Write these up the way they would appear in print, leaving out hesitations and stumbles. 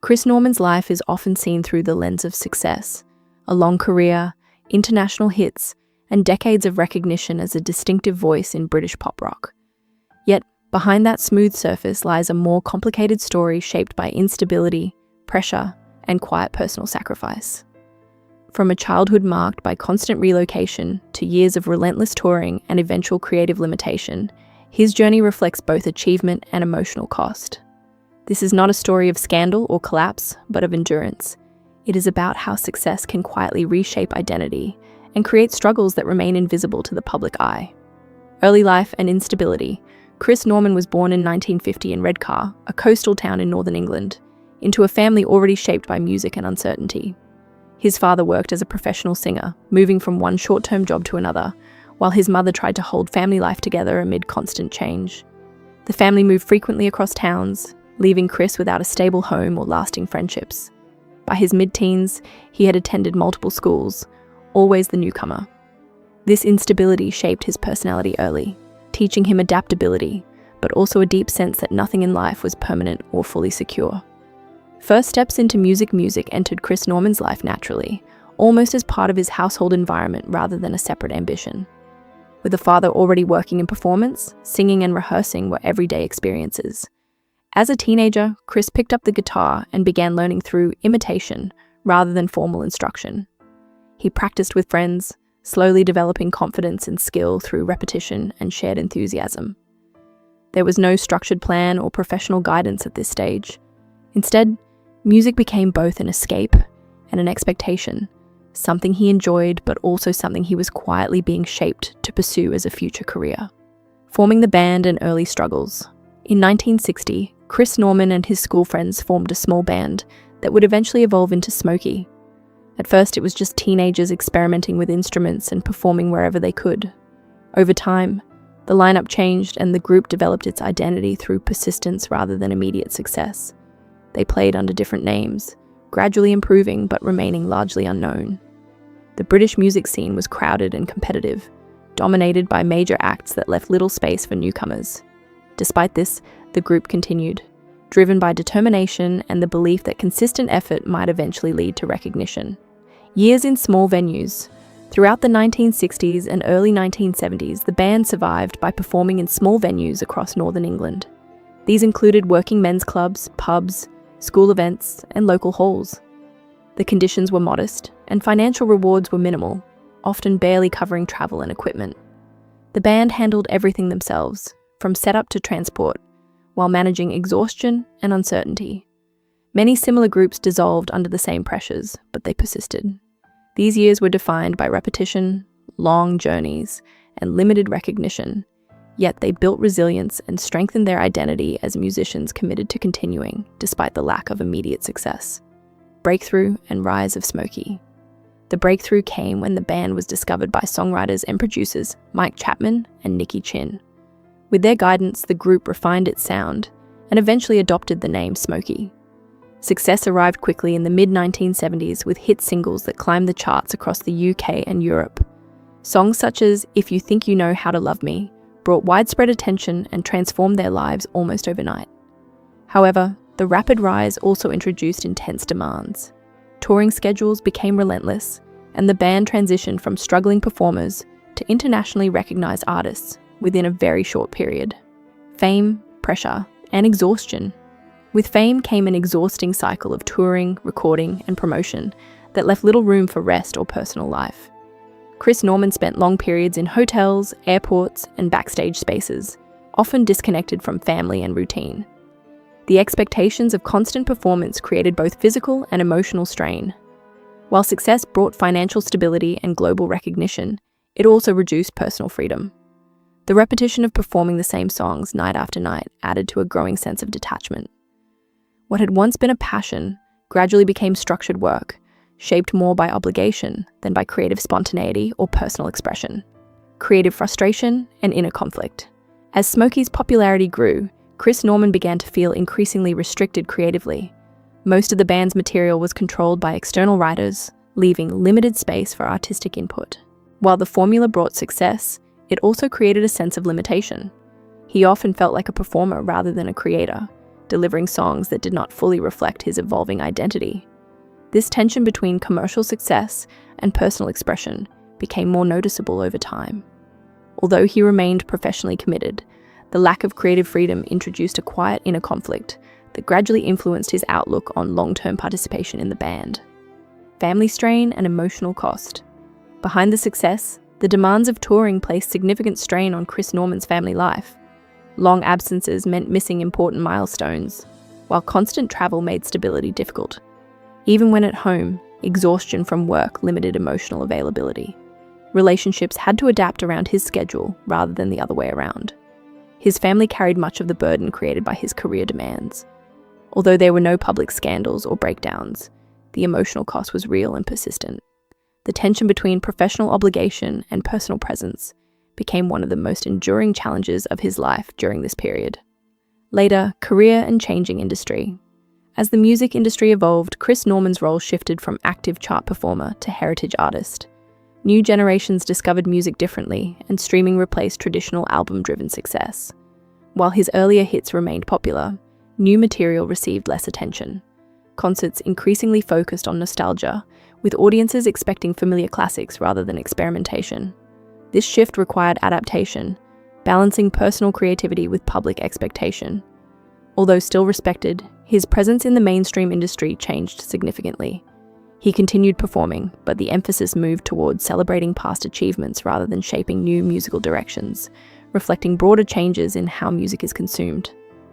Chris Norman's life is often seen through the lens of success, a long career, international hits, and decades of recognition as a distinctive voice in British pop rock. Yet, behind that smooth surface lies a more complicated story shaped by instability, pressure, and quiet personal sacrifice. From a childhood marked by constant relocation to years of relentless touring and eventual creative limitation, his journey reflects both achievement and emotional cost. This is not a story of scandal or collapse, but of endurance. It is about how success can quietly reshape identity and create struggles that remain invisible to the public eye. Early life and instability. Chris Norman was born in 1950 in Redcar, a coastal town in northern England, into a family already shaped by music and uncertainty. His father worked as a professional singer, moving from one short-term job to another, while his mother tried to hold family life together amid constant change. The family moved frequently across towns, leaving Chris without a stable home or lasting friendships. By his mid-teens, he had attended multiple schools, always the newcomer. This instability shaped his personality early, teaching him adaptability, but also a deep sense that nothing in life was permanent or fully secure. First steps into music entered Chris Norman's life naturally, almost as part of his household environment rather than a separate ambition. With a father already working in performance, singing and rehearsing were everyday experiences. As a teenager, Chris picked up the guitar and began learning through imitation rather than formal instruction. He practiced with friends, slowly developing confidence and skill through repetition and shared enthusiasm. There was no structured plan or professional guidance at this stage. Instead, music became both an escape and an expectation, something he enjoyed but also something he was quietly being shaped to pursue as a future career. Forming the band and early struggles. In 1960, Chris Norman and his school friends formed a small band that would eventually evolve into Smokie. At first, it was just teenagers experimenting with instruments and performing wherever they could. Over time, the lineup changed and the group developed its identity through persistence rather than immediate success. They played under different names, gradually improving but remaining largely unknown. The British music scene was crowded and competitive, dominated by major acts that left little space for newcomers. Despite this, the group continued, driven by determination and the belief that consistent effort might eventually lead to recognition. Years in small venues. Throughout the 1960s and early 1970s, the band survived by performing in small venues across northern England. These included working men's clubs, pubs, school events, and local halls. The conditions were modest, and financial rewards were minimal, often barely covering travel and equipment. The band handled everything themselves, from setup to transport, while managing exhaustion and uncertainty. Many similar groups dissolved under the same pressures, but they persisted. These years were defined by repetition, long journeys, and limited recognition, yet they built resilience and strengthened their identity as musicians committed to continuing, despite the lack of immediate success. Breakthrough and rise of Smokie. The breakthrough came when the band was discovered by songwriters and producers Mike Chapman and Nicky Chin. With their guidance, the group refined its sound and eventually adopted the name Smokie. Success arrived quickly in the mid-1970s with hit singles that climbed the charts across the UK and Europe. Songs such as If You Think You Know How to Love Me brought widespread attention and transformed their lives almost overnight. However, the rapid rise also introduced intense demands. Touring schedules became relentless, and the band transitioned from struggling performers to internationally recognized artists within a very short period. Fame, pressure, and exhaustion. With fame came an exhausting cycle of touring, recording, and promotion that left little room for rest or personal life. Chris Norman spent long periods in hotels, airports, and backstage spaces, often disconnected from family and routine. The expectations of constant performance created both physical and emotional strain. While success brought financial stability and global recognition, it also reduced personal freedom. The repetition of performing the same songs night after night added to a growing sense of detachment. What had once been a passion gradually became structured work, shaped more by obligation than by creative spontaneity or personal expression. Creative frustration and inner conflict. As Smokie's popularity grew, Chris Norman began to feel increasingly restricted creatively. Most of the band's material was controlled by external writers, leaving limited space for artistic input. While the formula brought success, it also created a sense of limitation. He often felt like a performer rather than a creator, delivering songs that did not fully reflect his evolving identity. This tension between commercial success and personal expression became more noticeable over time. Although he remained professionally committed, the lack of creative freedom introduced a quiet inner conflict that gradually influenced his outlook on long-term participation in the band. Family strain and emotional cost. Behind the success, the demands of touring placed significant strain on Chris Norman's family life. Long absences meant missing important milestones, while constant travel made stability difficult. Even when at home, exhaustion from work limited emotional availability. Relationships had to adapt around his schedule rather than the other way around. His family carried much of the burden created by his career demands. Although there were no public scandals or breakdowns, the emotional cost was real and persistent. The tension between professional obligation and personal presence became one of the most enduring challenges of his life during this period. Later, career and changing industry. As the music industry evolved, Chris Norman's role shifted from active chart performer to heritage artist. New generations discovered music differently, and streaming replaced traditional album-driven success. While his earlier hits remained popular, new material received less attention. Concerts increasingly focused on nostalgia, with audiences expecting familiar classics rather than experimentation. This shift required adaptation, balancing personal creativity with public expectation. Although still respected, his presence in the mainstream industry changed significantly. He continued performing, but the emphasis moved towards celebrating past achievements rather than shaping new musical directions, reflecting broader changes in how music is consumed.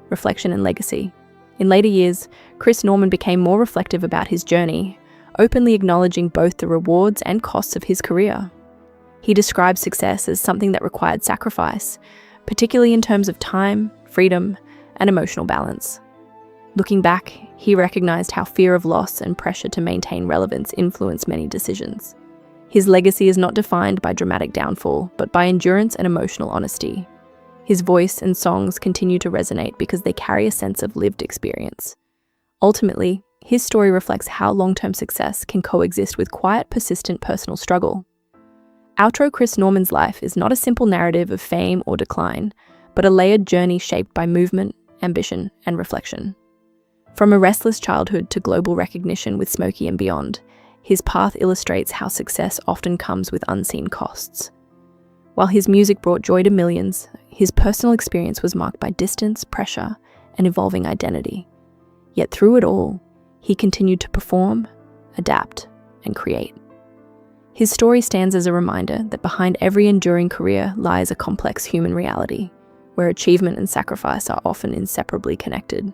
Reflection and legacy. In later years, Chris Norman became more reflective about his journey, openly acknowledging both the rewards and costs of his career. He described success as something that required sacrifice, particularly in terms of time, freedom, and emotional balance. Looking back, he recognized how fear of loss and pressure to maintain relevance influenced many decisions. His legacy is not defined by dramatic downfall, but by endurance and emotional honesty. His voice and songs continue to resonate because they carry a sense of lived experience. Ultimately, his story reflects how long-term success can coexist with quiet, persistent personal struggle. Outro Chris Norman's life is not a simple narrative of fame or decline, but a layered journey shaped by movement, ambition, and reflection. From a restless childhood to global recognition with Smokie and beyond, his path illustrates how success often comes with unseen costs. While his music brought joy to millions, his personal experience was marked by distance, pressure, and evolving identity. Yet through it all, he continued to perform, adapt, and create. His story stands as a reminder that behind every enduring career lies a complex human reality, where achievement and sacrifice are often inseparably connected.